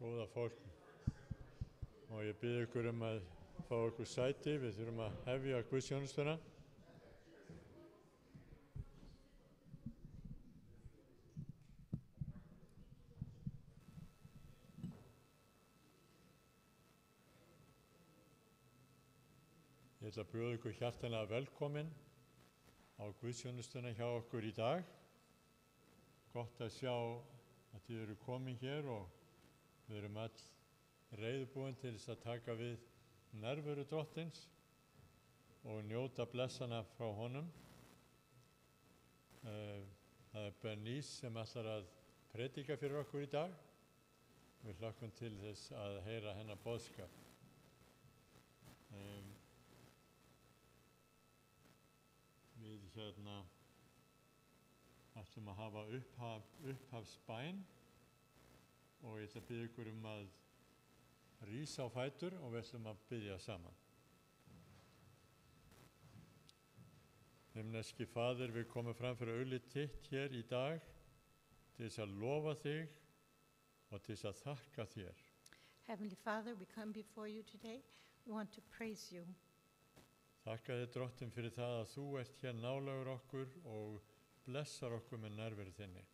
Góða fólk, og ég bið ykkur að fá ykkur sæti, við þurfum að hefja guðsþjónustuna. Ég ætla að bjóða ykkur hjartanlega velkomin á guðsþjónustuna hjá okkur í dag. Gott að sjá að þið eru komin hér og við erum all reiðubúin til þess að taka við nærveru Drottins og njóta blessana frá honum. Það er Bernice sem ætlar að predika fyrir okkur í dag. Við hlökkum til þess að heyra hennar boðskap. Við ætlum að hafa upphafsbæn og ég ætla að biðja ykkur að rísa á fætur og við ætlum að biðja saman. Himneski Faðir, við komum fram fyrir auglið þitt hér í dag til þess að lofa þig og til þess að þakka þér. Heavenly Father, we come before you today. We want to praise you. Þakka þér, Drottinn, fyrir það að þú ert hér nálægur okkur og blessar okkur með nærveru þinni.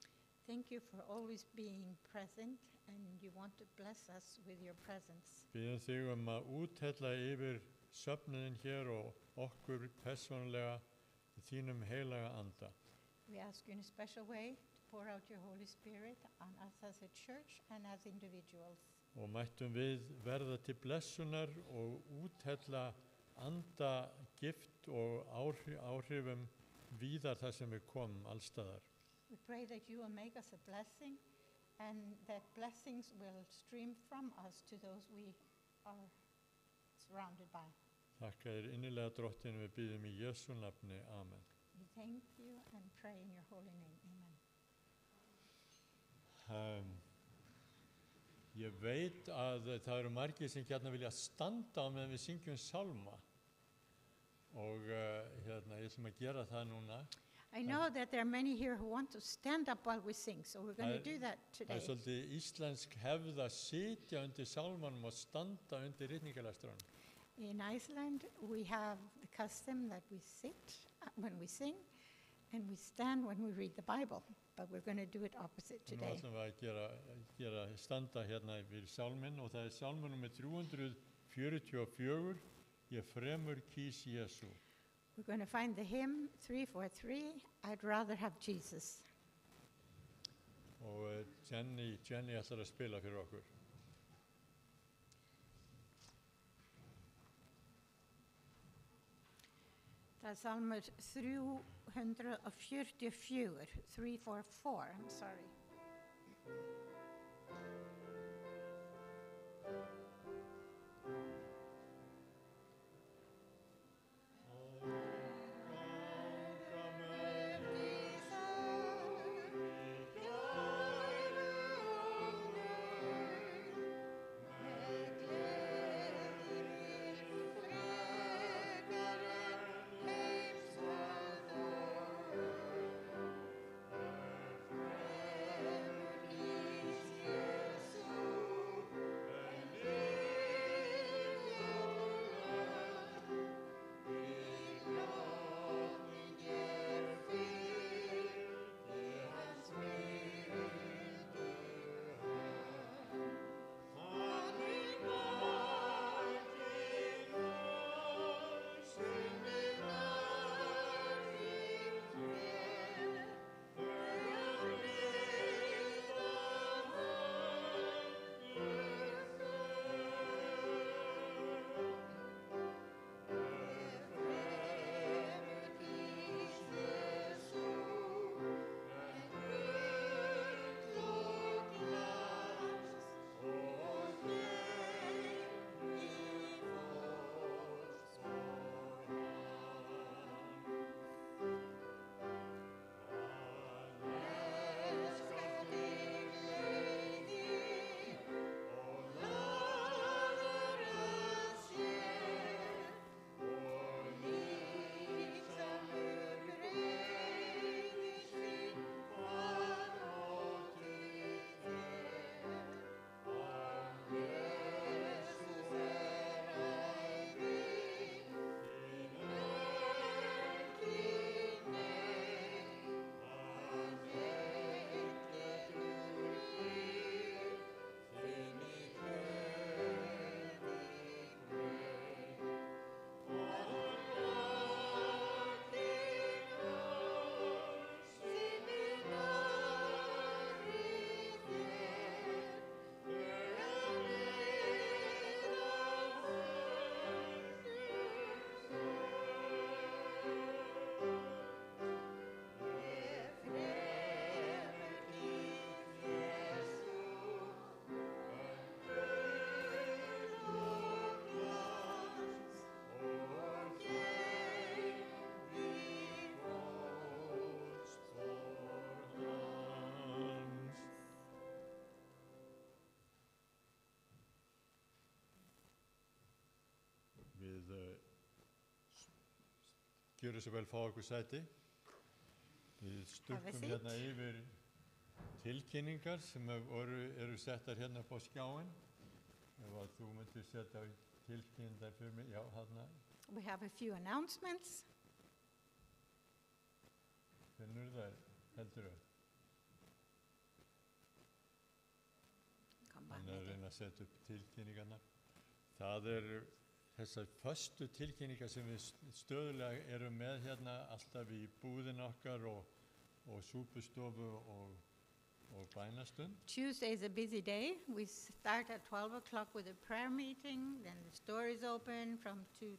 Thank you for always being present and you want to bless us with your presence. Biðjum þig að úthella yfir söfnunin hér og okkur persónulega í þínum heilaga anda. We ask you in a special way to pour out your Holy Spirit on us as a church and as individuals. Og mættum við verða til blessunar og úthella anda gift og áhrifum víðar þar sem við komum allstaðar. We pray that you will make us a blessing and that blessings will stream from us to those we are surrounded by. Þakka þér innilega, Drottinn, við biðjum í Jesú nafni. Amen. We thank you and pray in your holy name. Amen. Ég veit að það eru margir sem hérna vilja standa á meðan við syngjum sálma og ég ætlum að gera það núna. I know that there are many here who want to stand up while we sing, so we're going to do that today. Það svolítið íslensk hefð að sitja undir sálmanum og standa undir ritningalestranum. In Iceland, we have the custom that we sit when we sing and we stand when we read the Bible, but we're going to do it opposite today. Nú ætlum við að gera standa hérna við sálminn og það er sálmur nummer 344, Ég fremur kýs Jesú. We're going to find the hymn 343, I'd rather have Jesus. Og Jenny ætlar að spila fyrir okkur. Það er salmur 344, I'm sorry. Jesus. gjöru svo vel fá okkur sæti. Við stukkum seat. hérna yfir tilkynningar sem eru settar hérna upp á skjáin. Ef að þú myndir setja tilkynningar fyrir mig, já, hérna, We have a few announcements. finnur þær, heldurðu? Come Hann on, er að Mette. reyna að setja upp tilkynningarnar. Það eru þessar föstu tilkynningar sem við stöðulega erum með hérna alltaf í búðin okkar og súpustofu og bænastund. Tuesday is a busy day. We start at 12 o'clock with a prayer meeting, then the store is open from 2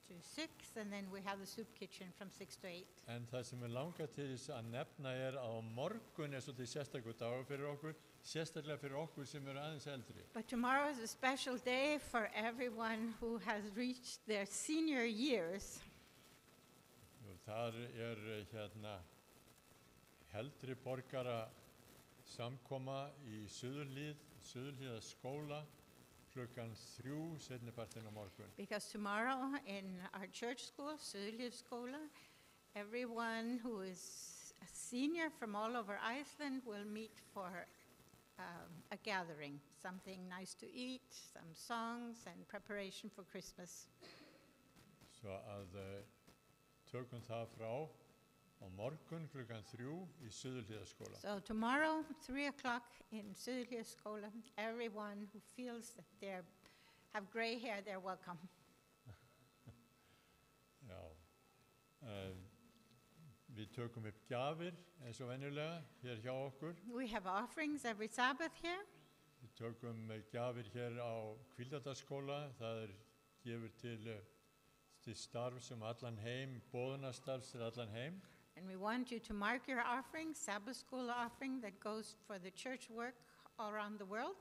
to 6, and then we have the soup kitchen from 6 to 8. En það sem er langað til þess að nefna er að á morgun er svolítið sérstakur dagur fyrir okkur, sérstaklega fyrir okkur sem eru aðeins eldri. But tomorrow is a special day for everyone who has reached their senior years. Og þar er hérna heldri borgara samkoma í Suðurhlíða skóla klukkan 3 seinnipartinn á morgun. Because tomorrow in our church school, Söðurhlíðarskóla, everyone who is a senior from all over Iceland will meet for a gathering, something nice to eat, some songs, and preparation for Christmas. Svo að tökum það frá á morgun klukkan 3 í Suðurhlíðaskóla. So tomorrow, 3 o'clock in Söðurhlíðarskóla, everyone who feels that they have gray hair, they're welcome. Já. Við tökum upp gjafir eins og venjulega hér hjá okkur. We have offerings every Sabbath here. Við tökum gjafir hér á Hvíldadaskóla. Það gefur til starf sem allan heim, boðunastarf sem allan heim. And we want you to mark your offering, Sabbath school offering that goes for the church work all around the world.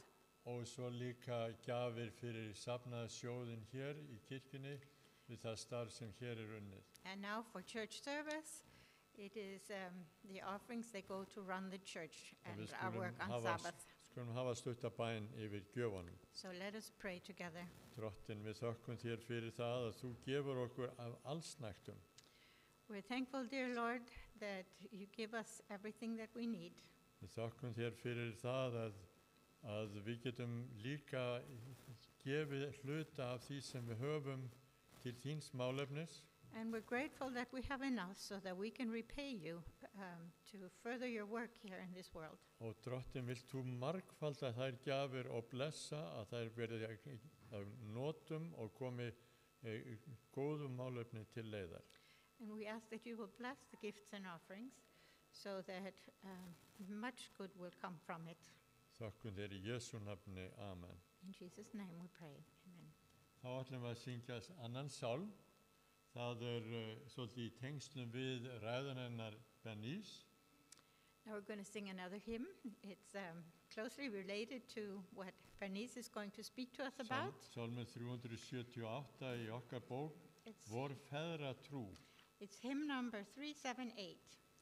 Og svo líka gjafir fyrir safnaðarsjóðinn hér í kirkjunni við það starf sem hér unnið. And now for church service, it is the offerings that go to run the church Og and við our work on Sabbath. skulum hafa stuttabæn yfir gjöfunum. So let us pray together. Drottin, við þökkum þér fyrir það að þú gefur okkur af allsnægtum. We're thankful, dear Lord, that you give us everything that we need. Við þökkum þér fyrir það að við getum líka gefið hluta af því sem við höfum til þíns málefnis. And we're grateful that we have enough so that we can repay you to further your work here in this world. Og drottin, vilt þú margfalda þær gjafir og blessa að þær verði að notum og komi góðum málefni til leiðar. And we ask that you will bless the gifts and offerings so that much good will come from it. Þökkum þér í Jesú nafni. Amen. In Jesus' name we pray. Amen. Þá ætlum við að syngja annan sálm. Það svolítið í tengslum við ræðunennar Bernice. Now we're going to sing another hymn. It's closely related to what Bernice is going to speak to us about. Sálmur 378 í okkar bók, Vor feðra trú. It's hymn number 378,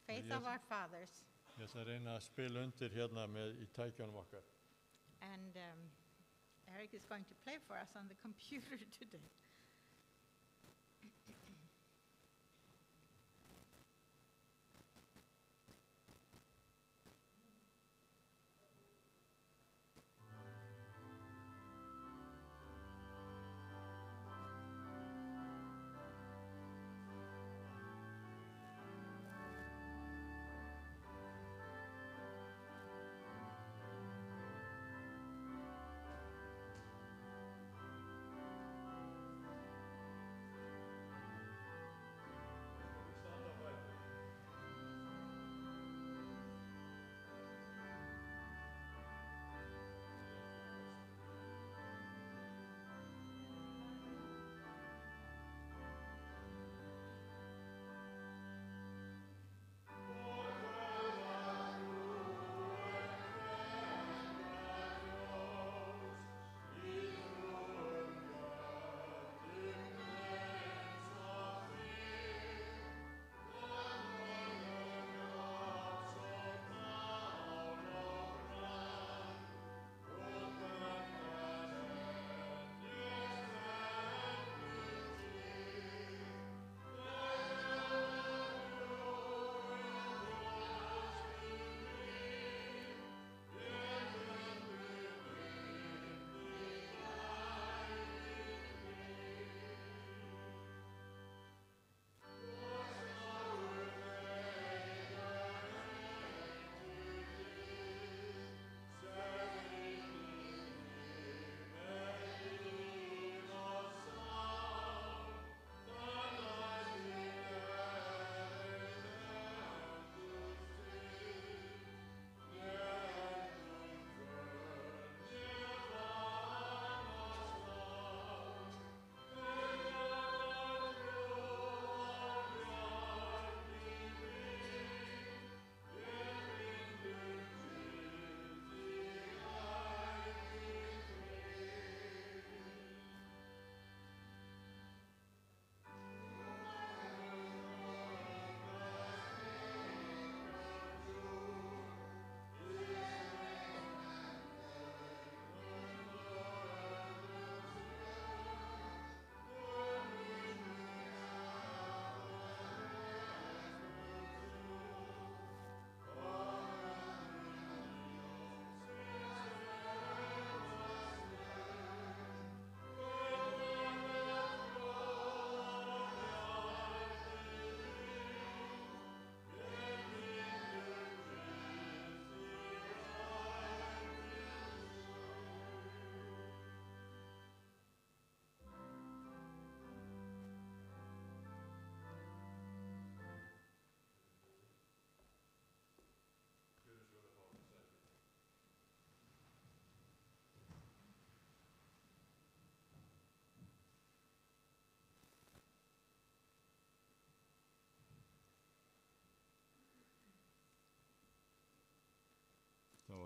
Faith Yes. of Our Fathers. Ég ætla að reyna að spila undir hérna í tækjanum okkar. And Eric is going to play for us on the computer today.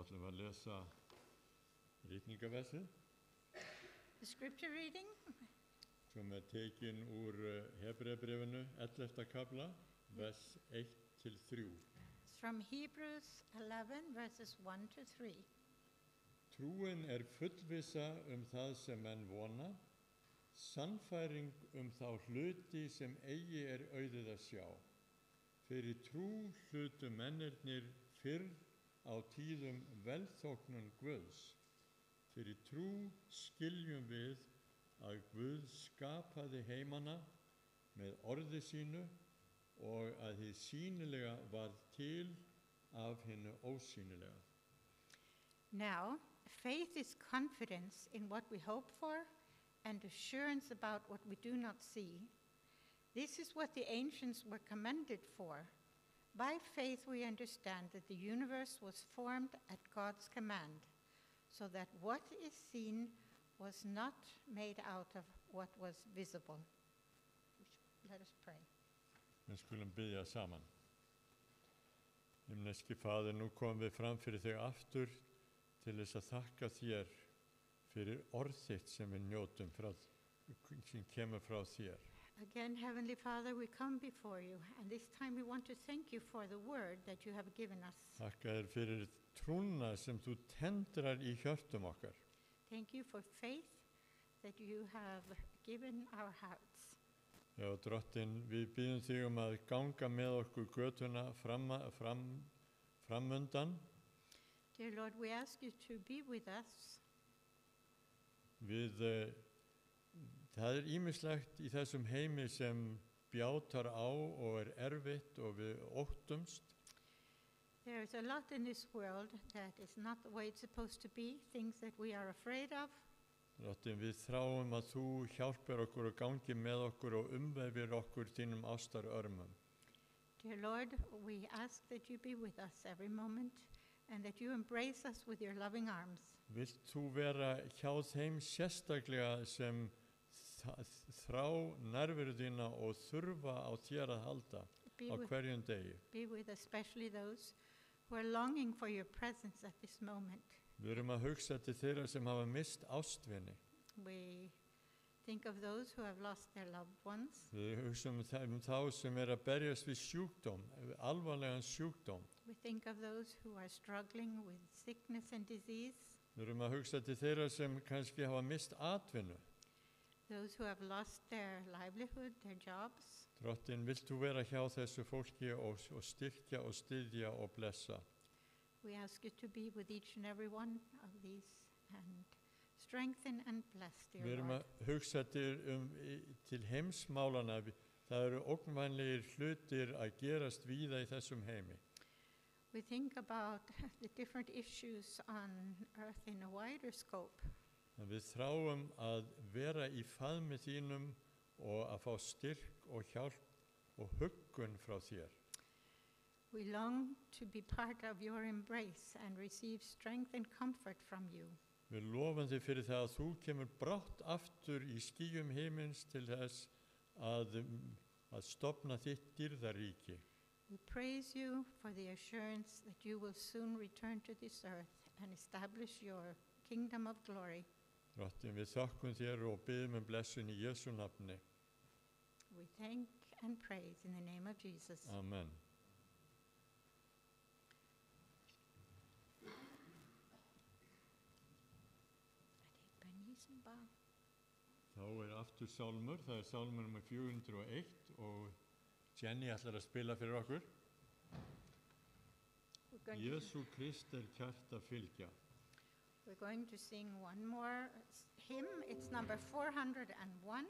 ætlum við að lesa ritningaversið The scripture reading sem tekin úr Hebreabréfinu 11. kafla, vers 1-3. is from Hebrews 11, verses 1 to 3. Trúin fullvissa það sem menn vona, sannfæring þá hluti sem eigi auðið að sjá. Fyrir trú hlutu mennirnir fyrr á tíðum velþóknun Guðs. Fyrir trú skiljum við að Guð skapaði heimana með orði sínu og að hið sýnilega varð til af hinu ósýnilega. Now, faith is confidence in what we hope for and assurance about what we do not see. This is what the ancients were commended for. By faith we understand that the universe was formed at God's command, so that what is seen was not made out of what was visible. Let us pray. Við skulum biðja saman. Himneski Faðir, nú komum við fram fyrir þig aftur til þess að þakka þér fyrir orð þitt sem við njótum sem kemur frá þér. Again, Heavenly Father, we come before you, and this time we want to thank you for the word that you have given us. Þakka þér fyrir trúna sem þú tendrar í hjörtum okkar. Thank you for faith that you have given our hearts. Já, Drottinn, við biðjum þig að ganga með okkur götuna framundan. Dear Lord, we ask you to be with us. Það ýmislegt í þessum heimi sem bjátar á og erfitt og við óttumst. There is a lot in this world that is not the way it's supposed to be, things that we are afraid of. Drottinn, við þráum að þú hjálpir okkur og gangi með okkur og umvefir okkur þínum ástarörmum. Dear Lord, we ask that you be with us every moment and that you embrace us with your loving arms. Vilt þú vera hjá þeim sérstaklega sem þrá nærveru þína og þurfa á þér að halda á hverjum degi? Be with especially those who are longing for your presence at this moment. Við erum að hugsa til þeirra sem hafa mist ástvini. We think of those who have lost their loved ones. Við hugsum þá sem að berjast við sjúkdóm, alvarlegan sjúkdóm. We think of those who are struggling with sickness and disease. Við erum að hugsa til þeirra sem kannski hafa mist atvinnu. Those who have lost their livelihood, their jobs. Drottinn, vilt þú vera hjá þessu fólki og styrkja og styðja og blessa? We ask you to be with each and every one of these and strengthen and bless, dear Við erum Lord. að hugsa til heimsmálana. Það eru ógnvænlegir hlutir að gerast víða í þessum heimi. We think about the different issues on earth in a wider scope. Við þráum að vera í faðmi þínum og að fá styrk og hjálp og huggun frá þér. We long to be part of your embrace and receive strength and comfort from you. Við lofum þig fyrir það að þú kemur brátt aftur í skýjum himins til þess að stofna þitt dýrðaríki. We praise you for the assurance that you will soon return to this earth and establish your kingdom of glory. Drottinn, við þakkum þér og biðjum blessun í Jesú nafni. We thank and praise in the name of Jesus. Amen. Þá aftur sálmur, það sálmur nummer 401 og Jenny ætlar að spila fyrir okkur. Jesú Krist kært að fylgja. We're going to sing one more hymn. It's number 401.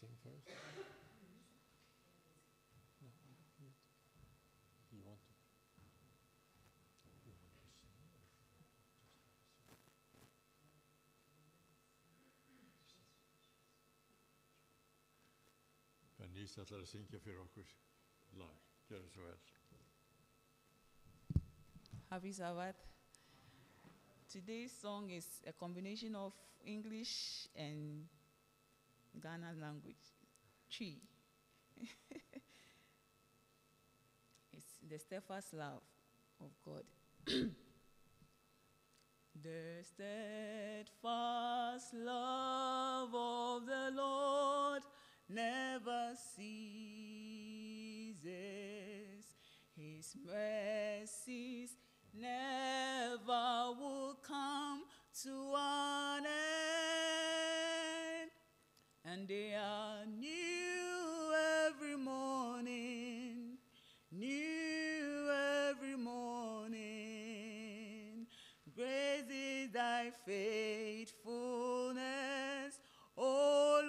sing first? No, do you want to? Bernice ætlar að syngja fyrir okkur lag. Gjörðu svo vel. Happy Sabbath. Today's song is a combination of English and Ghana language. Chi. It's the steadfast love of God. The steadfast love of the Lord never ceases. His mercies never will come to an end, and they are new every morning, new every morning. Great is thy faithfulness, O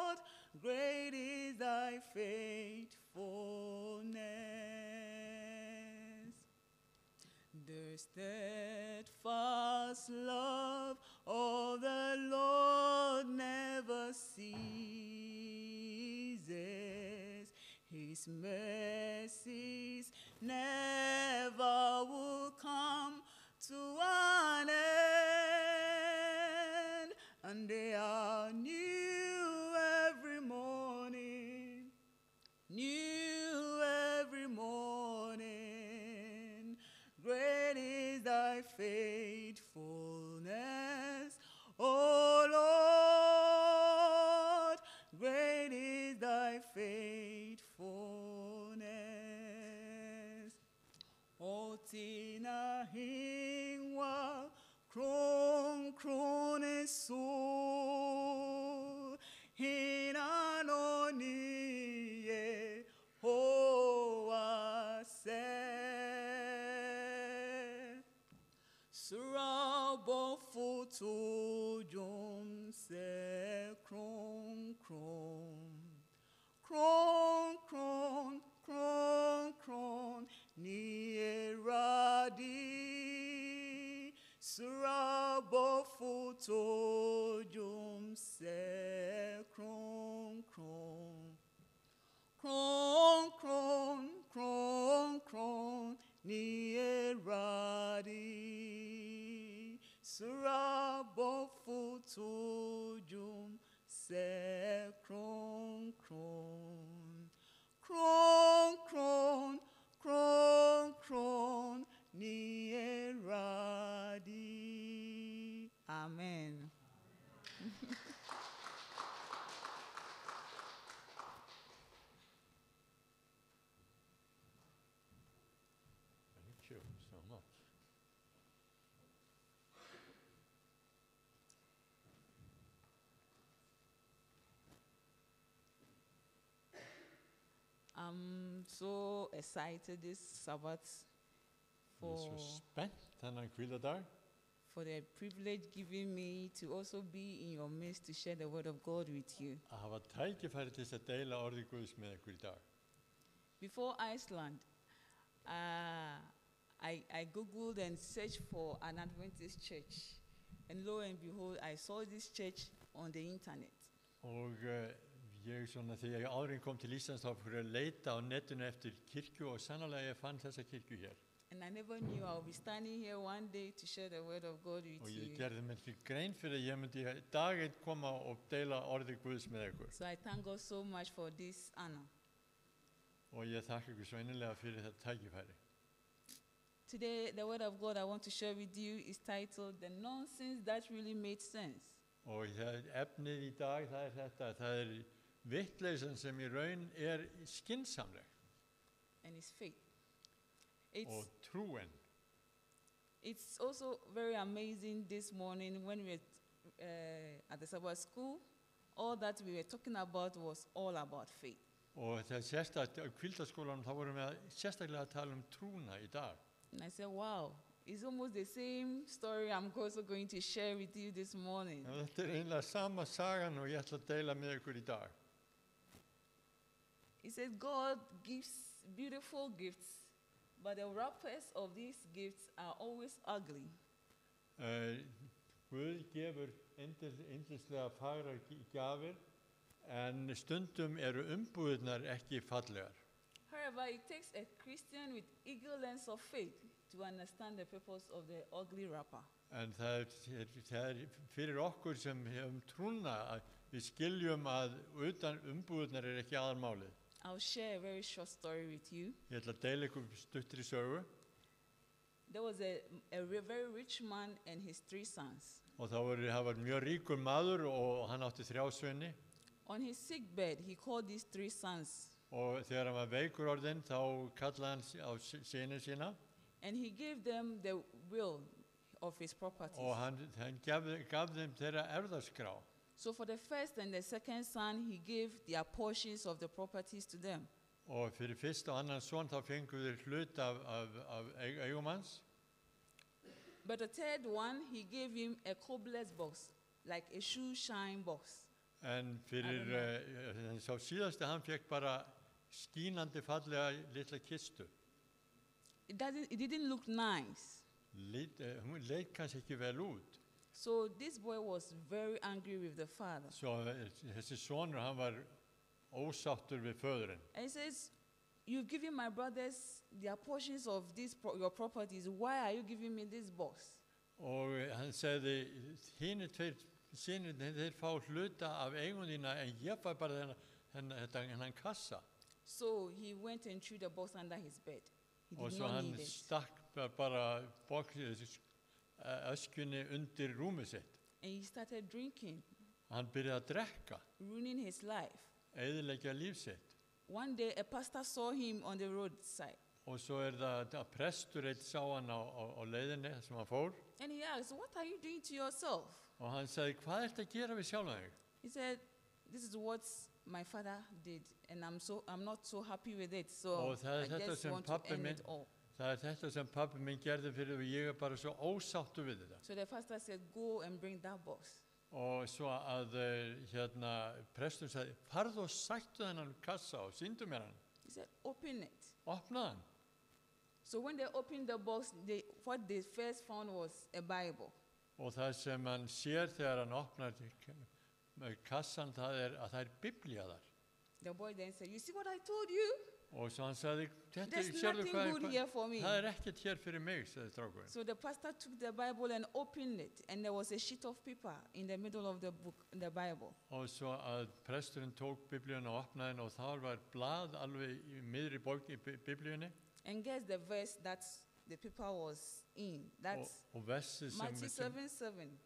Lord, great is thy faithfulness. The steadfast love of the Lord never ceases. His mercies never will come to an end, and they are new every morning, new every morning. Great is thy faithfulness, O Lord, great is thy faithfulness. O tina hingwa kron kronesu hinanoniye hoa se surabo futu jom se kron kron kron kron kron kron ni eradi surabo futu jom se kron kron kron kron kron kron ni eradi surabo futu jom se kron kron kron kron kron kron ni eradi. Amen. Thank you so much. I'm so excited this Sabbath Ég er svo spennt þennan hvíladag for the privilege given me to also be in your midst to share the word of God with you. að hafa tækifæri til þess að deila orði Guðs með ykkur í dag. Before Iceland, I Googled and searched for an Adventist church. And lo and behold, I saw this church on the internet. Og ég svona þegar ég áður en kom til Íslands þá fyrir að leita á netinu eftir kirkju og sannarlega ég fann þessa kirkju hér. And I never knew I would be standing here one day to share the word of God with Og ég you. gerði mér ekki grein fyrir að ég myndi dag einn koma og deila orði Guðs með ykkur. So I thank God so much for this honor. Og ég þakka ykkur svo innilega fyrir þetta tækifæri. Today, the word of God I want to share with you is titled The Nonsense That Really Made Sense. Og efnið í dag það er þetta, það vittleysan sem í raun skynsamleg And it's faith. og trúin. It's also very amazing this morning when we were at the Sabbath school, all that we were talking about was all about faith. Og það sérstaklega á hvíldarskólanum þá vorum við sérstaklega að tala trúna í dag. And I said, wow, It's almost the same story I'm also going to share with you this morning. En þetta einlega sama sagan og ég ætla að deila með ykkur í dag. It says God gives beautiful gifts, but the wrappers of these gifts are always ugly. Guð gefur yndislega fagrar gjafir, en stundum eru umbúðirnar ekki fallegar. However, it takes a Christian with eager lens of faith to understand the purpose of the ugly wrapper. En það er fyrir okkur sem hefum trúna að við skiljum að utan umbúðirnar er ekki aðalmálið. I'll share a very short story with you. Ég ætla að deila ykkur stuttri sögu. There was a very rich man and his 3 sons. Og það var mjög ríkur maður og hann átti 3 syni. On his sick bed, he called these 3 sons. Og þegar hann var veikur orðinn þá kallaði hann á syni sína. And he gave them the will of his properties. Og hann gaf þeim þeirra erfðaskrá. So for the first and the second son, he gave their portions of the properties to them. Og fyrir fyrsta og annan son þá fengu þeir hlut af eigum hans. But the third one, he gave him a cobbler's box, like a shoe shine box. En fyrir sá síðasti hann fekk bara skínandi fallega litla kistu. It didn't look nice. Hún leit kannski ekki vel út. So this boy was very angry with the father. Svo þessi sonur hann var ósáttur við föðurinn. And he says, "You've given my brothers their portions of your properties. Why are you giving me this box?" Og hann sagði, hinir 2 synirnir þeir fá hluta af eigum þína en ég fæ bara þennan kassa. So he went and threw the box under his bed. He Og did svo not hann need it. stakk bara öskunni undir rúmið sitt. And he started drinking, Hann byrjaði að drekka, ruining his life. eyðileggja líf sitt. One day, a pastor saw him on the roadside. Og svo það að prestur eitt sá hann á leiðinni sem hann fór. And he asked, "What are you doing to yourself?" Og hann sagði, hvað ertu að gera við sjálfan þig? He said, "This is what my father did, and I'm not so happy with it. So Og það I þetta just sem want to pabbi end minn, it all." það þetta sem pabbi minn gerði fyrir og ég bara svo ósáttu við þetta. So the pastor said, "Go and bring that box." Og svo að prestur sagði, farðu og sættu þennan kassa og sýndu mér hann. He said, "Open it." Opnaði hann. So when they opened the box, what they first found was a Bible. Og það sem hann sér þegar hann opnar kassan, það er Biblía þar. The boy then said, "You see what I told you? Og svo hann sagði, There's sérðu nothing good here for me." það ekkert hér fyrir mig, sagði strákurinn. So the pastor took the Bible and opened it, and there was a sheet of paper in the middle of the book, the Bible. Og svo að presturinn tók Biblíuna og opnaði henni og þar var blað alveg í miðri Biblíunni. And guess the verse that the paper was in. That's Og versið Matthew sem 7:7.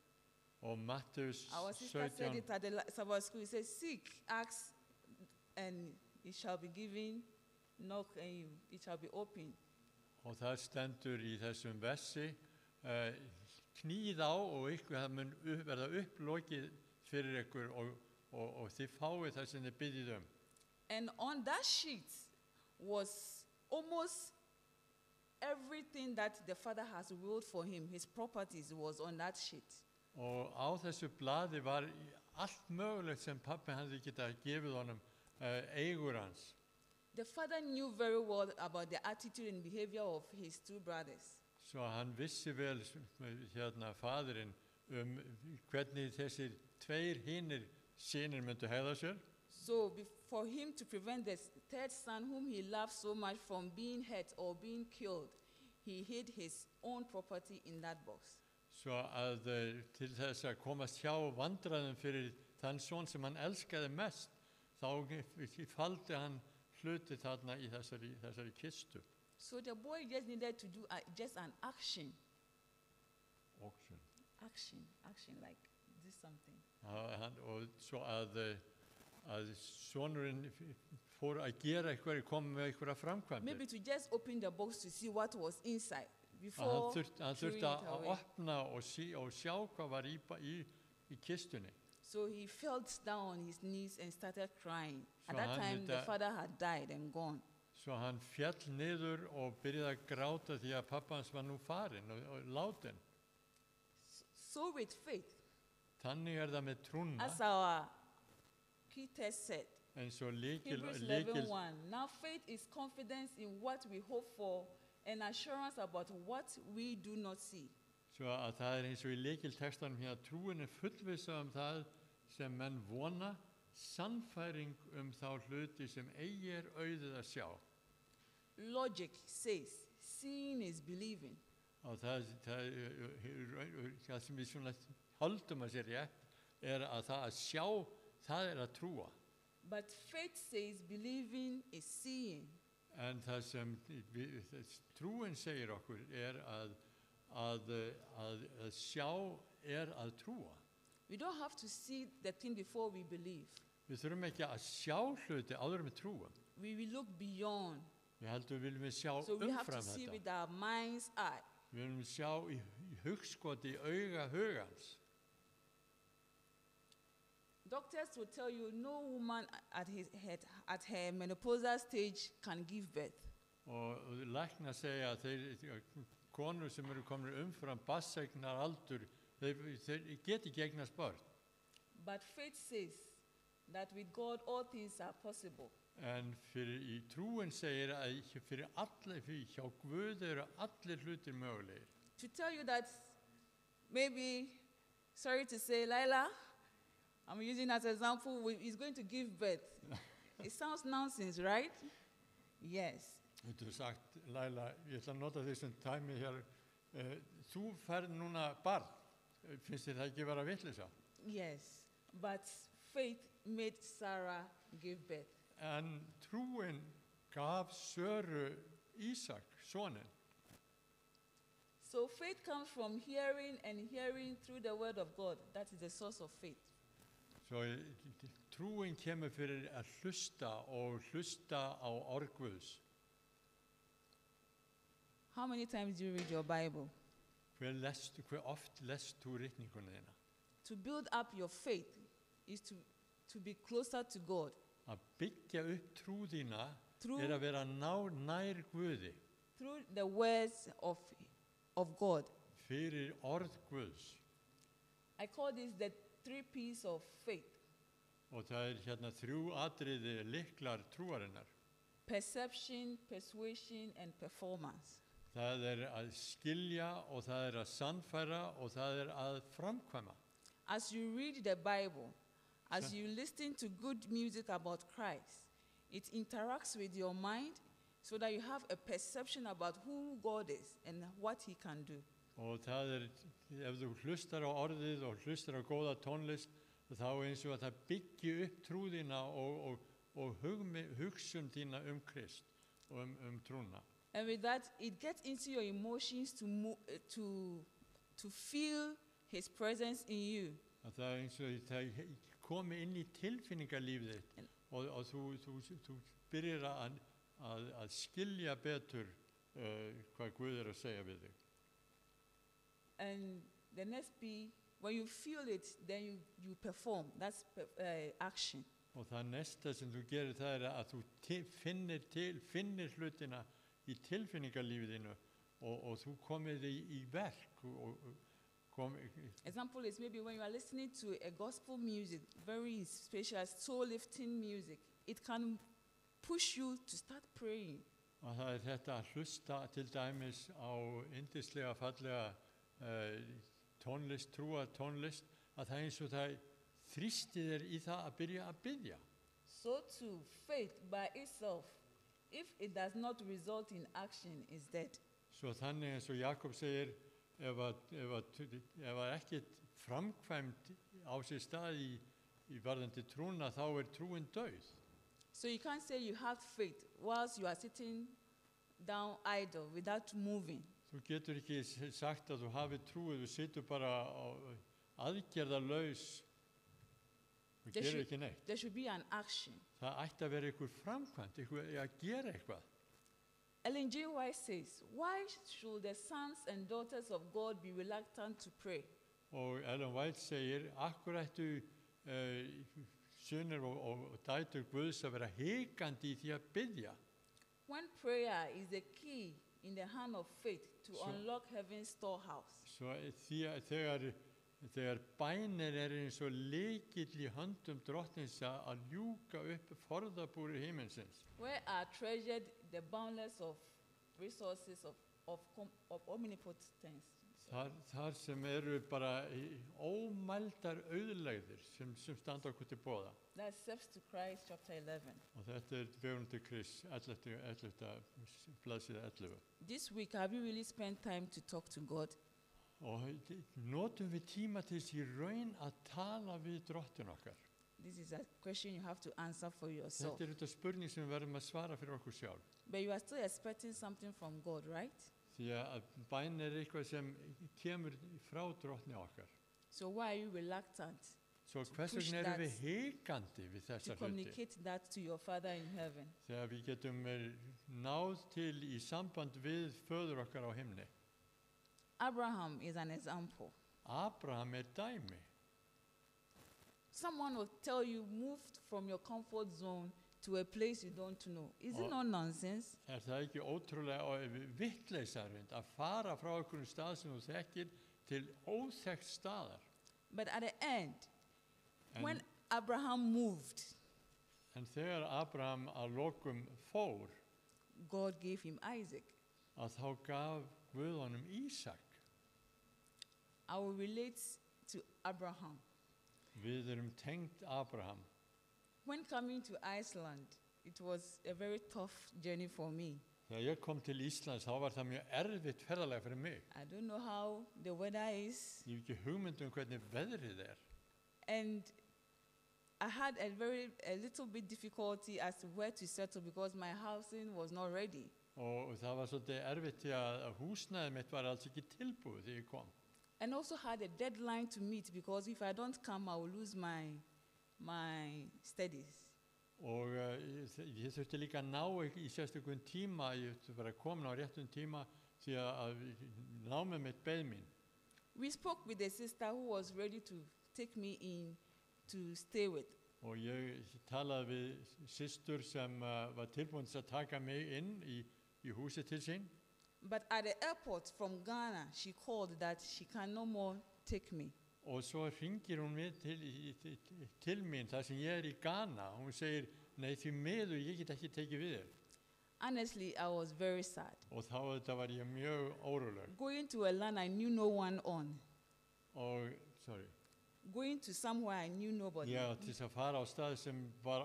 og Mattheus Our sister said 17. it at the Sabbath school. It says, "Seek, ask, and it shall be given. Knock, and it shall be opened." Og það stendur í þessum versi, knýð á og það mun verða upplokið fyrir ykkur og þið fáið það sem þið biðjið um. And on that sheet was almost everything that the father has willed for him. His properties was on that sheet. Og á þessu blaði var allt mögulegt sem pabbi hefði getað gefið honum eigur hans. The father knew very well about the attitude and behavior of his 2 brothers. Svo hann vissi vel faðirinn hvernig þessir 2 hinir synir myndu hegða sér. So for him to prevent the third son whom he loved so much from being hurt or being killed, he hid his own property in that box. Svo að til þess að komast hjá vandræðum fyrir þann son sem hann elskaði mest, þá faldi hann hluti þarna í þessari kistu. So the boy just needed to do just an action. Auction. Action, like do something. Og svo að sonurinn fór að gera eitthvað, kom með eitthvað framkvæmdir. Maybe to just open the box to see what was inside before Hann throwing þurfti it að away. opna og sjá hvað var í kistunni. So he fell down on his knees and started crying. At So that hann time, the þetta- father had died and gone. Svo hann fjall niður og byrjaði að gráta því að pappa hans var nú farinn og látin. So with faith, Þannig það með trúna, as our key text said, eins og líkil, Hebrews líkil 11:1. Now faith is confidence in what we hope for and assurance about what we do not see. Svo að það eins og í líkiltextanum hér, trúin fullvissa það sem menn vona, sannfæring þá hluti sem eigi auðið að sjá. Logic says seeing is believing. Og það sem við svona höldum að sér rétt, að það að sjá, það að trúa. But faith says believing is seeing. En það sem trúin segir okkur að sjá að trúa. We don't have to see the thing before we believe. Við þurfum ekki að sjá hluti áður en við trúum. We will look beyond. Við heldur viljum við sjá So we have to umfram see þetta. with our mind's eye. Við viljum sjá í hugskoti, í auga hugans. Doctors will tell you no woman at her menopausal stage can give birth. Og læknar segja að konur sem komnir umfram barnsegnar aldur, þeir geti ekki eignast börn. But faith says that with God all things are possible. En í trúin segir að fyrir hjá Guði allir hlutir mögulegir. To tell you that maybe, sorry to say, Lila, I'm using as an example, is going to give birth. It sounds nonsense, right? Yes. Þú sagt, Laila, ég ætla að nota því sem dæmi hér, þú færð núna barn, finnst þér það ekki vera vitleysa? Yes, but faith made Sarah give birth. En trúin gaf Söru Ísak, soninn. So faith comes from hearing and hearing through the word of God. That is the source of faith. Svo trúin kemur fyrir að hlusta og hlusta á orð Guðs. How many times do you read your Bible? Hve oft lest þú ritninguna þína? To build up your faith is to be closer to God. Að byggja upp trú þína True. að vera nær Guði Through the words of God. fyrir orð Guðs. I call this the 3 P's of faith. Og það hérna 3 atriði lyklar trúarinnar. Perception, persuasion, and performance. Það að skilja og það að sannfæra og það að framkvæma. As you read the Bible, as you listen to good music about Christ, it interacts with your mind so that you have a perception about who God is and what he can do. Og það ef þú hlustar á orðið og hlustar á góða tónlist, þá eins og að það byggi upp trúðina og hugsun þína Krist og trúna. And with that, it gets into your emotions to feel his presence in you. Að það eins og það komi inn í tilfinningarlífið þitt og þú byrjar að skilja betur hvað Guð að segja við þig. And the next P, when you feel it, then you perform. That's action. Og það næsta sem þú gerir það að þú finnir hlutina í tilfinningarlífinu og þú komið í verk Example is maybe when you are listening to a gospel music, very special, soul-lifting music, it can push you to start praying. Og það þetta að hlusta til dæmis á yndislega fallega tónlist, trúa tónlist, að það eins og það þrýsti þér í það að byrja að biðja. So too, faith by itself, if it does not result in action, is dead. Svo þannig eins og Jakob segir, ef ekkert framkvæmt á sér stað í varðandi trúna, þá trúin dauð. So you can't say you have faith whilst you are sitting down idle without moving. Þú getur ekki sagt að þú hafi trúið, þú situr bara aðgerðalaus og gerir ekki neitt. There should be an action. Það ætti að vera einhver framkvæmt, að gera eitthvað. Ellen G. White says, why should the sons and daughters of God be reluctant to pray? Og Ellen White segir, akkur ættu synir og dætur Guðs að vera hikandi í því að biðja. When prayer is the key in the hand of faith to So- unlock heaven's storehouse. Svo því að þegar bænir er eins og lykill í höndum drottins að ljúka upp forðabúri himinsins. Where are treasured the boundless of resources of omnipotence. Þar sem eru bara ómældar auðlegðir sem standa okkur til boða. That's steps to Christ chapter 11. Og þetta er vegurinn til Krist, 11. blaðsíða 11. This week, have you really spent time to talk to God? Og notum við tíma til þess í raun að tala við drottin okkar. This is a question you have to answer for yourself. Þetta er þetta spurning sem við verðum að svara fyrir okkur sjálf. But you are still expecting something from God, right? Því að bæn er eitthvað sem kemur frá drottni okkar. So why are you reluctant Svo hvers push vegna erum that við hikandi við to þessa hluti? communicate that to your Father in heaven? Þegar við getum náð til í samband við föður okkar á himni. Abraham is an example. Abraham er dæmi. Someone will tell you, move from your comfort zone to a place you don't know. Is it not nonsense? Er það ekki ótrúlega vittleysarind að fara frá einhverjum stað sem þú þekkir til óþekkt staðar? But at the end, En, when Abraham moved, en þegar Abraham að lokum fór, God gave him Isaac. að þá gaf Guð honum Ísak. I will relate to Abraham. Við erum tengt Abraham. When coming to Iceland, it was a very tough journey for me. Þegar ég kom til Íslands þá var það mjög erfitt ferðalag fyrir mig. I don't know how the weather is, Ég hef ekki hugmynd hvernig veðrið er. and I had a little bit difficulty as to where to settle because my housing was not ready. Og það var svolítið erfitt því að húsnæðið mitt var alls ekki tilbúið þegar ég kom. And also had a deadline to meet because if I don't come, I will lose my studies. Og ég þurfti líka að ná í sérstökum tíma, ég þurfti bara að koma á réttum tíma því að námið mitt beið mín. We spoke with a sister who was ready to take me in to stay with. Og ég talaði við systur sem var tilbúin til að taka mig inn í húsið til sín. But at the airport from Ghana, she called that she can no more take me. Og svo hringir hún við til mín þar sem ég í Ghana. Hún segir, nei því miður, ég get ekki tekið við þér. Honestly, I was very sad. Og þá þetta var ég mjög óróleg. Going to a land I knew no one on. Og, sorry, Going to somewhere I knew nobody. ég átti þess að fara á stað sem var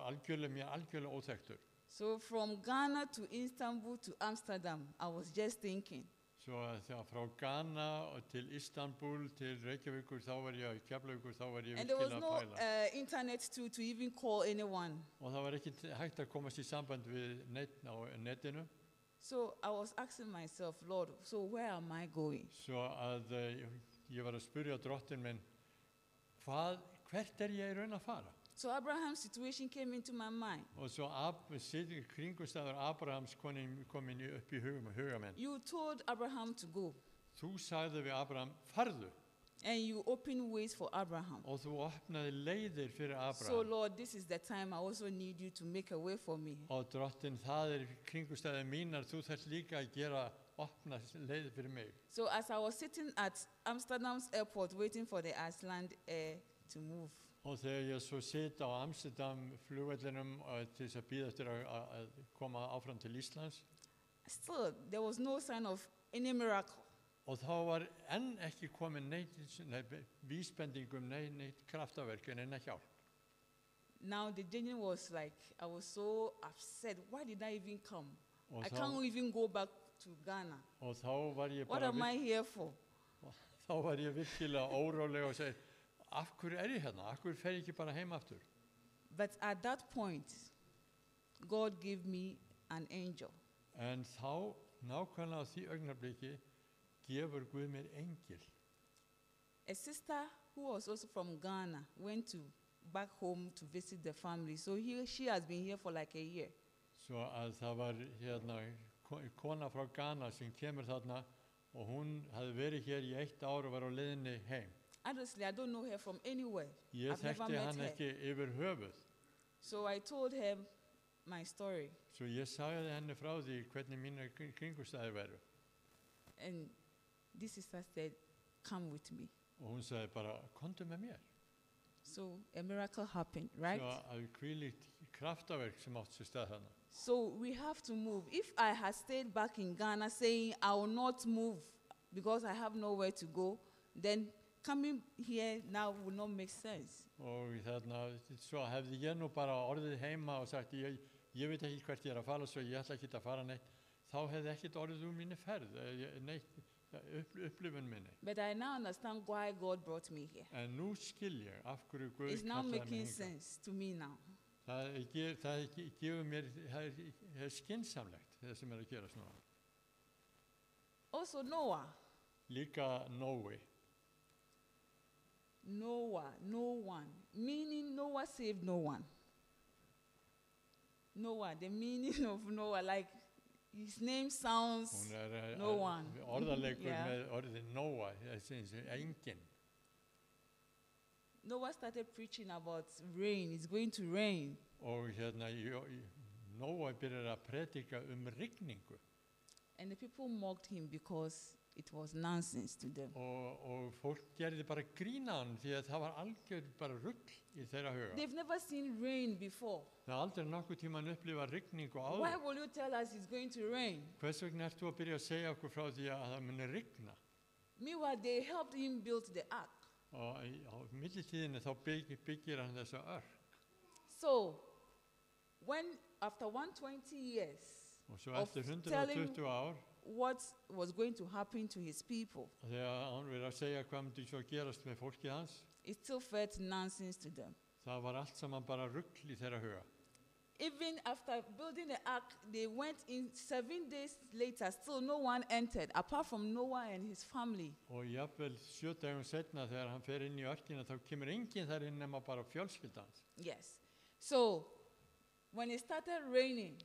mér algjörlega óþekktur. So from Ghana to Istanbul to Amsterdam, I was just thinking, Svo þegar frá Ghana og til Istanbul, til Reykjavíkur, þá var ég, Keflavíkur, þá var ég and there was virkilega no að pæla. internet to even call anyone. Og það var ekki hægt að komast í samband við á netinu. So I was asking myself, Lord, so where am I going? Svo að ég var að spyrja drottin minn, hvert er ég í raun að fara? So Abraham's situation came into my mind. Og svo kringumstæður Abrahams komin upp í huga minn. You told Abraham to go, Þú sagði við Abraham, farðu, and you opened ways for Abraham. og þú opnaði leiðir fyrir So Abraham. Lord, this is the time I also need you to make a way for me. Og drottin, það kringumstæður mínar, þú þarft líka að opna leiðir fyrir mig. So as I was sitting at Amsterdam's airport waiting for the Iceland air to move, Og þegar ég svo sitt á Amsterdam flugvellinum til þess að bíða eftir að koma áfram til Íslands, still there was no sign of any miracle. og þá var enn ekki komin vísbendingum neitt kraftaverk en enn hjálp. Now the journey was like, I was so upset. Why did I even come? Og I þá, can't even go back to Ghana. og þá var ég What bara am I here for? þá var ég virkilega óróleg og segi, af hverju er ég hérna? Af hverju fer ég ekki bara heim aftur? But at that point, God gave me an angel. En þá, nákvæmlega á því augnabliki, gefur Guð mér engil. A sister who was also from Ghana went back home to visit the family. So she has been here for like a year. Svo að það var kona frá Ghana sem kemur þarna og hún hafði verið hér í 1 ár og var á leiðinni heim. Honestly, I don't know her from anywhere. Ég I've never þekkti met hann her. ekki yfir höfuð. So I told her my story. Svo ég sagði henni frá því hvernig mínar kringumstæður væru. And this sister said, "Come with me." Og hún sagði bara, komdu með mér. So a miracle happened, right? Svo að hvílíkt kraftaverk sem átt sér stað þarna. So we have to move. If I had stayed back in Ghana saying I will not move because I have nowhere to go, then coming here now would not make sense. Og þarna, svo hefði ég nú bara orðið heima og sagt, ég veit ekki hvert ég að fara, svo ég ætla ekki að fara neitt. Þá hefði ekkert orðið úr minni ferð, neitt upplifun minni. But I now understand why God brought me here. En nú skil ég af hverju Guð It's now kallaði mig making hingað. sense to me now. Það gefur mér, það er skynsamlegt, það sem er að gerast núna. Also Noah. Líka Nói. Noah, no one. Meaning Noah saved no one. Noah, the meaning of Noah, like his name sounds, Hún no one. orðalegur Yeah. með orðið Nóa, enginn. Noah started preaching about rain. It's going to rain. Og Nóa byrjar að predika rigningu. And the people mocked him because it was nonsense to them. Og fólk gerði bara grína hann því að það var algjör bara rugl í þeirra huga. They've never seen rain before. Það er aldrei nokkuð tímann upplifa rigningu Why áður. will you tell us it's going to rain? Hvers vegna ert þú að byrja að segja okkur frá því að það muni rigna? Meanwhile, they helped him build the ark. Og á millitíðinni þá byggir hann þessa örk. So, when after 120 years Og svo of eftir telling 120 ár, what was going to happen to his people, þegar hann verið að segja hvað myndi svo gerast með fólkið hans, it still felt nonsense to them. það var allt saman bara rugl í þeirra huga. Even after building the ark, they went in 7 days later, still no one entered, apart from Noah and his family. Og jafnvel 7 dagum setna þegar hann fer inn í örkina þá kemur enginn þar inn nema bara fjölskyldans. Yes. So, when it started raining,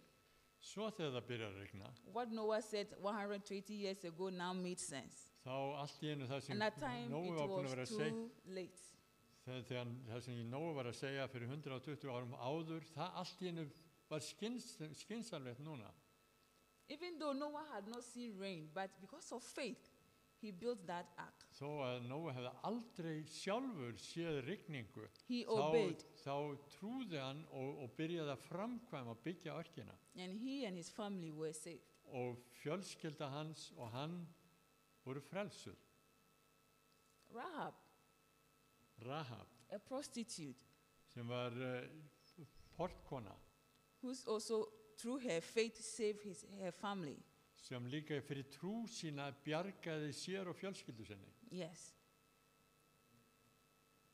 Svo þegar það byrjar að rigna, what Noah said 120 years ago now made sense. þá allt í einu það sem And at time Nói it var búin að vera was að segja, too late. þegar það sem Nói var að segja fyrir 120 árum áður, það allt í einu var skynsamlegt núna. Even though Noah had not seen rain, but because of faith, he built that ark. Þó að Nói hefði aldrei sjálfur séð rigningu, He obeyed. þá trúði hann og byrjaði að framkvæma að byggja örkina. And he and his family were saved. Og fjölskylda hans og hann voru frelsuð. Rahab, Rahab, a prostitute, sem var portkona, who's also through her faith saved her family. sem líka fyrir trú sína bjargaði sér og fjölskyldu sinni. Yes.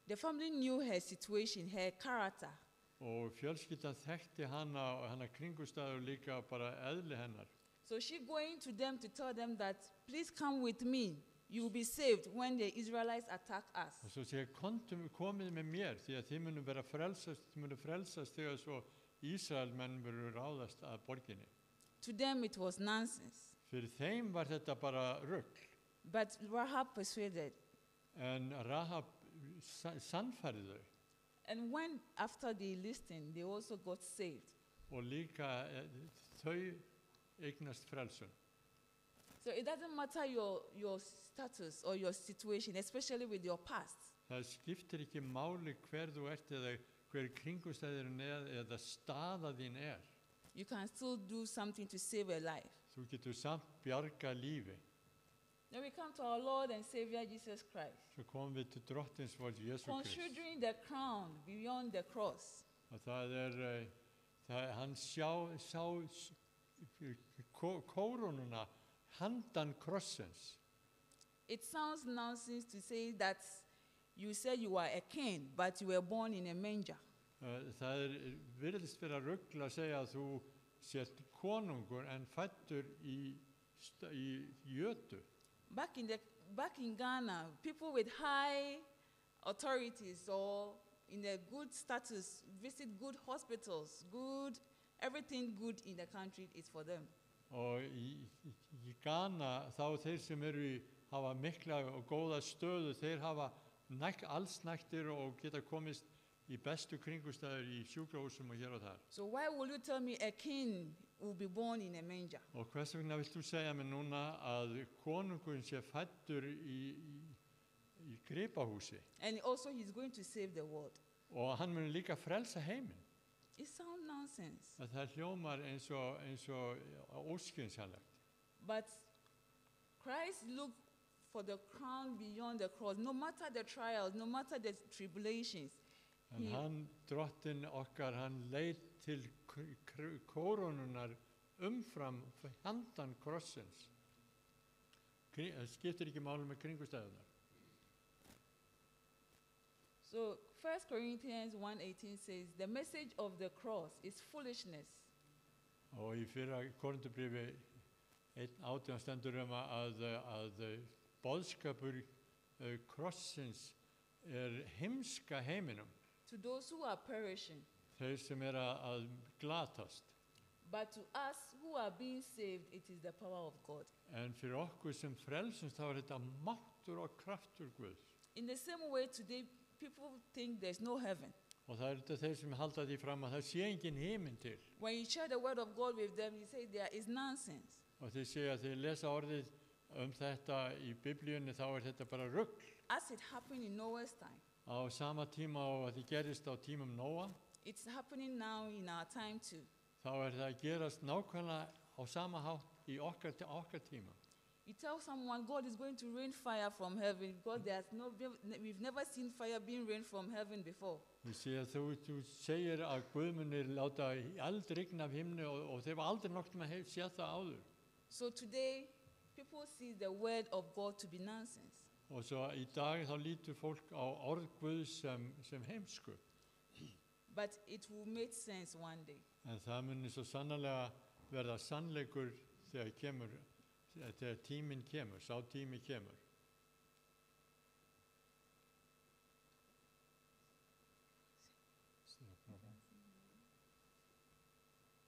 The family knew her situation, her character. Og fjölskyldan þekkti hana og hana kringustæður líka bara eðli hennar. So she going to them to tell them that, please come with me. You will be saved when the Israelites attack us. Og svo segja, komið með mér, því að þið munum vera frelsast þegar svo Ísraelmenn veru ráðast að borginni. To them it was nonsense. Fyrir þeim var þetta bara rugl. But Rahab persuaded. En Rahab sannfærði þau. And when after they listened, they also got saved. Og líka þau eignast frelsun. So it doesn't matter your status or your situation, especially with your past. Það skiptir ekki máli hver þú ert eða hver kringumstæðurinn eða staða þín er. You can still do something to save a life. Þú getur samt bjarga lífi. Then we come to our Lord and Savior Jesus Christ. Svo komum við til drottins vors Jésu Krist. Considering the crown beyond the cross. Og hann sá kórónuna handan krossins. It sounds nonsense to say that you said you were a king, but you were born in a manger. Það virðist vera rugl að segja að þú sért konungur en fæddur í jötu. Back in Ghana, people with high authorities or in a good status visit good hospitals, everything good in the country is for them. Og í Ghana þá þeir sem hafa mikla og góða stöðu, þeir hafa allsnægtir og geta komist í bestu kringustæður í sjúkrahúsum og hér og þar. So why will you tell me a king will be born in a manger? Og hvers vegna vilt þú segja mér núna að konungurinn sé fæddur í gripahúsi And also he's going to save the world. og hann mun líka frelsa heiminn? It sounds nonsense. Að það hljómar eins og óskynsamlegt. But Christ looked for the crown beyond the cross. No matter the trials, no matter the tribulations, En hann, drottinn okkar, hann leit til kórónunar umfram handan krossins. Það skiptir ekki máli með kringustæðunar. So 1 Corinthians 1:18 says, the message of the cross is foolishness. Og í fyrra Korinthubréfi 1:18 stendur að boðskapur krossins heimska heiminum, To those who are perishing, þeir sem að glatast. but to us who are being saved, it is the power of God. En fyrir okkur sem frelsumst þá þetta máttur og kraftur Guðs. In the same way today, people think there's no heaven. Og það þetta þeir sem halda því fram að það sé engin heiminn til. When you share the word of God with them, you say there is nonsense. Og þeir segja að þeir lesa orðið þetta í biblíunni þá þetta bara rugl. As it happened in Noah's time, Á sama tíma og það gerist á tímum Nóa, it's happening now in our time too. þá það að gerast nákvæmlega á sama hátt í okkar tíma. You tell someone God is going to rain fire from heaven because we've never seen fire being rained from heaven before. Ég sé að þú segir að Guð munir láta eld rigna af himni og þeir hafa aldrei nokkuð með séð það áður. So today, people see the word of God to be nonsense. Og svo í dag þá lítur fólk á orð Guðs sem heimsku. But it will make sense one day. En það munir svo sannarlega verða sannleikur þegar tíminn kemur, sá tími kemur.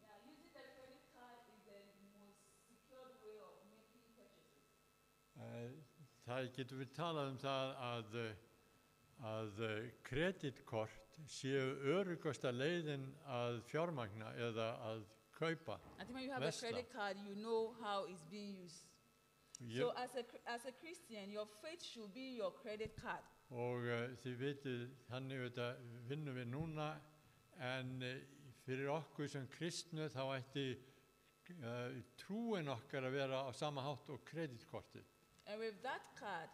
Yeah, using the credit card is the most secured way of making purchases. Það getur við talað það að kreditkort séu öruggasta leiðin að fjármagna eða að kaupa. I think when you have a Vesla. credit card, you know how it's being used. So as a Christian, your faith should be your credit card. Og þið vitið, þannig vinnum við núna, en fyrir okkur sem kristnu þá ætti trúin okkar að vera á sama hátt og kreditkortið. And with that card,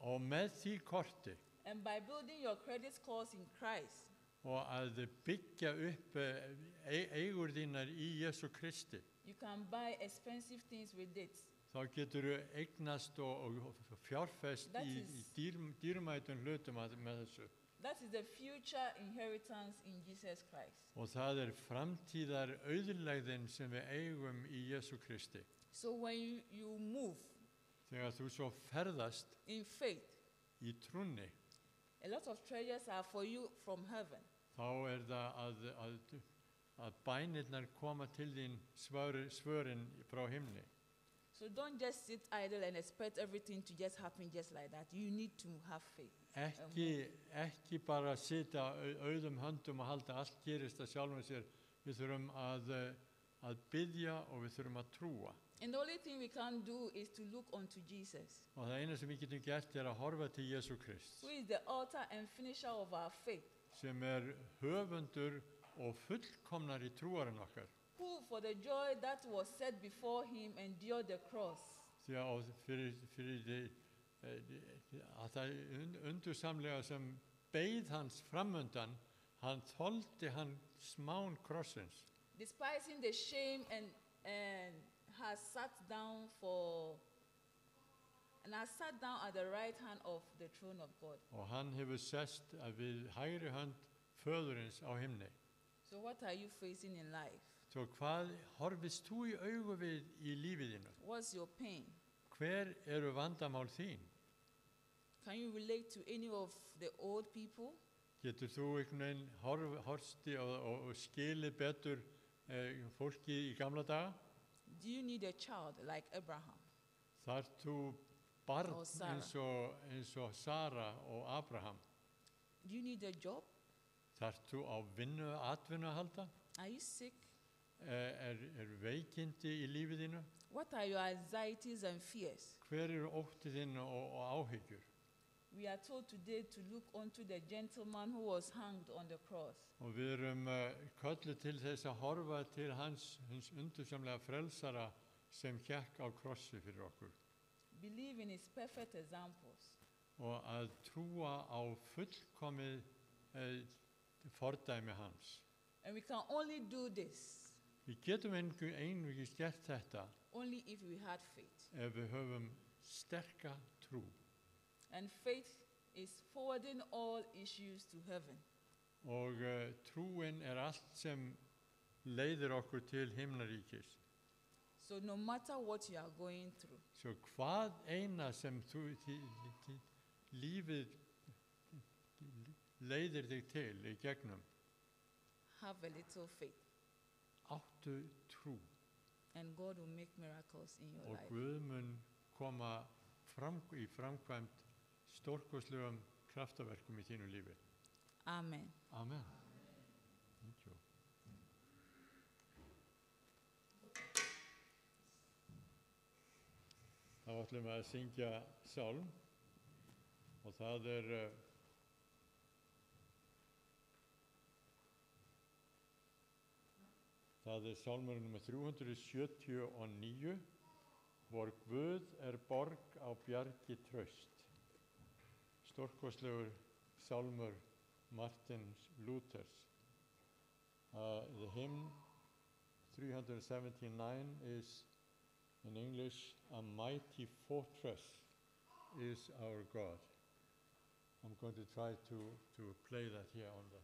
Og með því korti and by building your credit scores in Christ, og að byggja upp eigur þínar í Jesú Kristi, you can buy expensive things with it. þá getur þú eignast og fjárfest That í is- dýrmætum hlutum með þessu. That is the future inheritance in Jesus Christ. Og það framtíðar auðlegðin sem við eigum í Jesú Kristi. So when you move Þegar þú svo ferðast in faith, í trúnni, a lot of treasures are for you from heaven. þá það að bænirnar koma til þín svörin frá himni. So don't just sit idle and expect everything to just happen just like that. You need to have faith. Ekki bara sitja auðum höndum og halda allt gerist að sjálfum sér. Við þurfum að biðja og við þurfum að trúa. And the only thing we can do is to look unto Jesus, Og það eina sem við getum gert að horfa til Jesú Krist, who is the author and finisher of our faith, sem höfundur og fullkomnari trúarinn okkar. who for the joy that was set before him endured the cross, Því að fyrir að það undursamlega sem beið hans framundan, hann þoldi hann smán krossins. despising the shame and has sat down at the right hand of the throne of God. Og hann hefur sest við hægri hönd föðurins á himni. So what are you facing in life? Svo hvað horfist þú í augu við í lífið þínu? What's your pain? Hver eru vandamál þín? Can you relate to any of the old people? Getur þú einhvern veginn horfsti og skilið betur fólki í gamla daga? Do you need a child like Abraham? Þarf þú barn Og Sara. eins og Sara og Abraham? Do you need a job? Þarftu á atvinnu að halda? Are you sick? Er veikindi í lífið þínu? What are your anxieties and fears? Hver eru ótti þinn og áhyggjur? We are told today to look unto the gentleman who was hanged on the cross. Og við erum kölluð til þess að horfa til hins undursamlega frelsara sem hékk á krossi fyrir okkur. Believe in his perfect examples. Og að trúa á fullkomið fordæmi hans. And we can only do this Við getum einungis gert þetta only if we had faith. ef við höfum sterka trú. And faith is forwarding all issues to heaven. Og trúin allt sem leiðir okkur til himnaríkis. So no matter what you are going through, Svo hvað eina sem lífið leiðir þig til í gegnum, have a little faith, áttu trú and God will make miracles in your og life. Guð mun koma í framkvæmd stórkostlegum kraftaverkum í þínu lífi. Amen. Amen. Thank you. Þá ætlum við að syngja sálm og það er sálmurinn nummer 379. Vor Guð borg á bjargi traust. Stórkostlegur sálmur Martin Luthers. The hymn 379 is in English, "A mighty fortress is our God." I'm going to try to play that here on the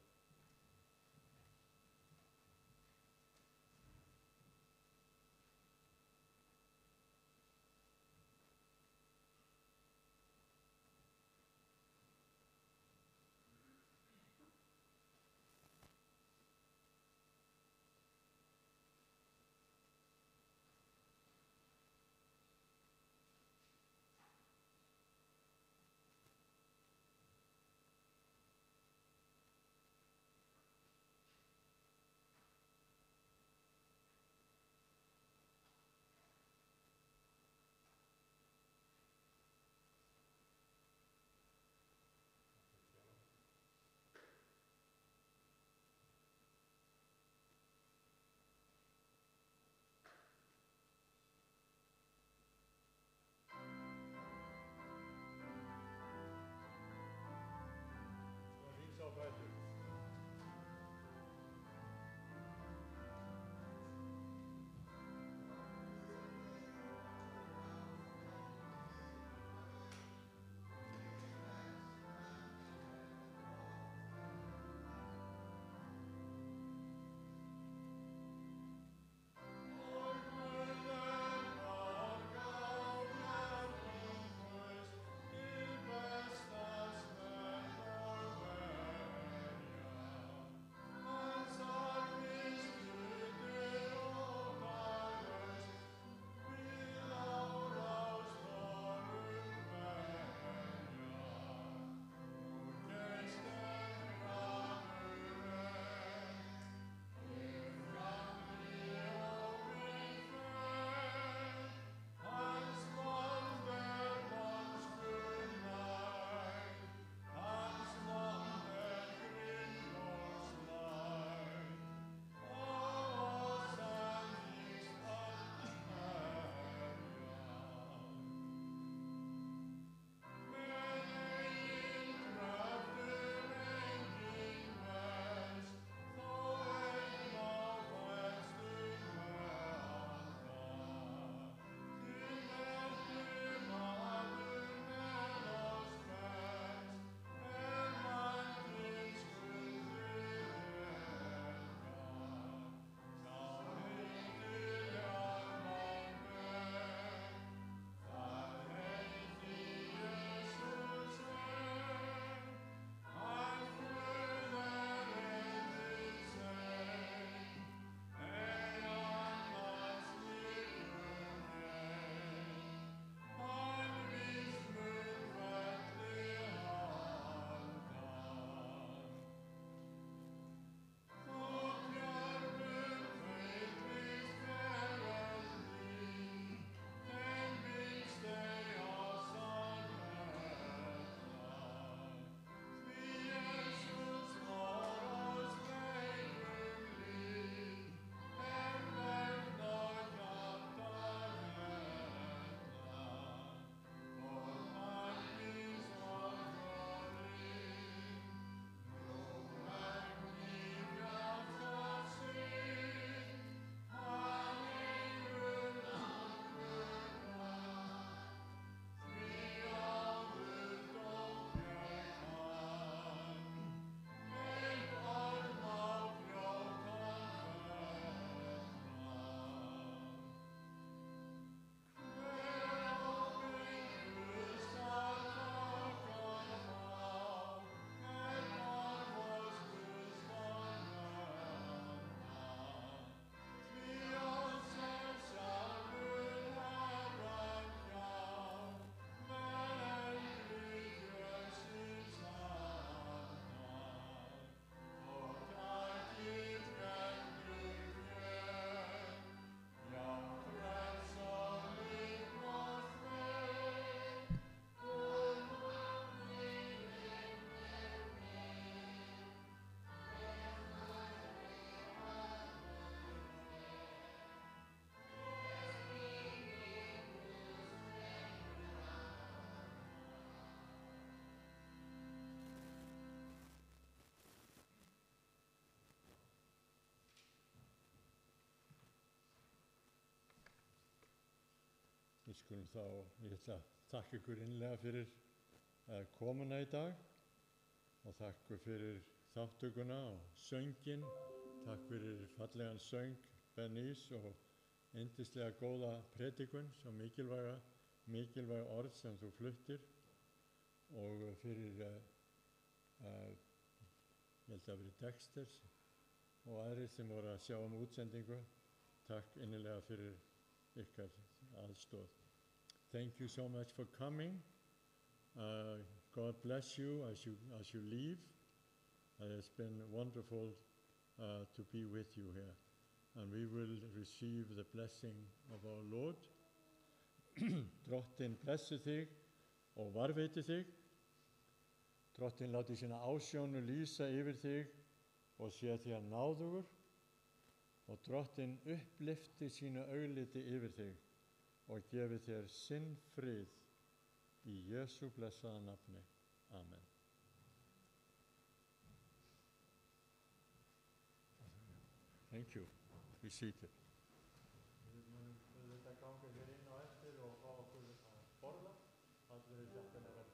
Við skulum þá, ég ætla að þakka ykkur innlega fyrir komuna í dag og þakka fyrir þáttökuna og sönginn. Takk fyrir fallegan söng, Bernice, og yndislega góða predikun, svo mikilvæg orð sem þú fluttir og fyrir, ég held að verið Dexters og aðrir sem voru að sjá útsendingu. Takk innilega fyrir ykkar aðstoð. Thank you so much for coming. God bless you as you leave. It's been wonderful to be with you here. And we will receive the blessing of our Lord. Drottinn blessi þig og varveiti þig. Drottinn láti sína ásjónu lýsa yfir þig og sé þér náðugur. Og Drottinn upplyfti sínu augliti yfir þig og gefi þér sinn frið í Jesú blessaða nafni. Amen. Thank you. Be seated. Við munum þetta ganga hér inn á eftir og fá okkur að borða. Allir eru hjartanlega velkomnir.